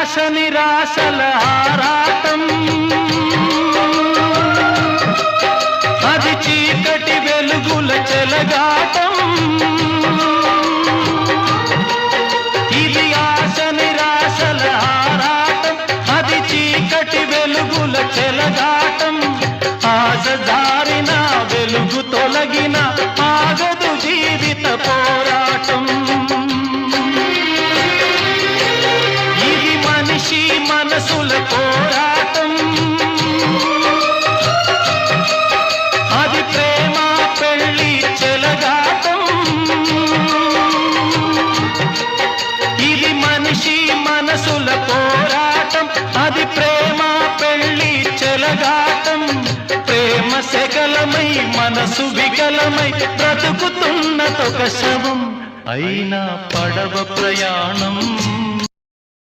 ఆశ నిరాశల ఆరాటం, అది చీకటి వెలుగుల చెలగాటం. ఇది ఆశ నిరాశల ఆరాటం, అది చీకటి వెలుగుల చెలగాటం. ఆశ జారిన వెలుగు తొలగిన ఆగదు జీవిత పోరాటం. ఇది మనిషి మనసుల పోరాటం, అది ప్రేమ పెళ్లి చెలగాటం. ఇది మనిషి మనసుల పోరాటం, అది ప్రేమ పెళ్లి చెలగాటం. ప్రేమ సెగలమై మనసు వికలమై బ్రతుకుతున్నదొక శవం, అయినా పడవ ప్రయాణం.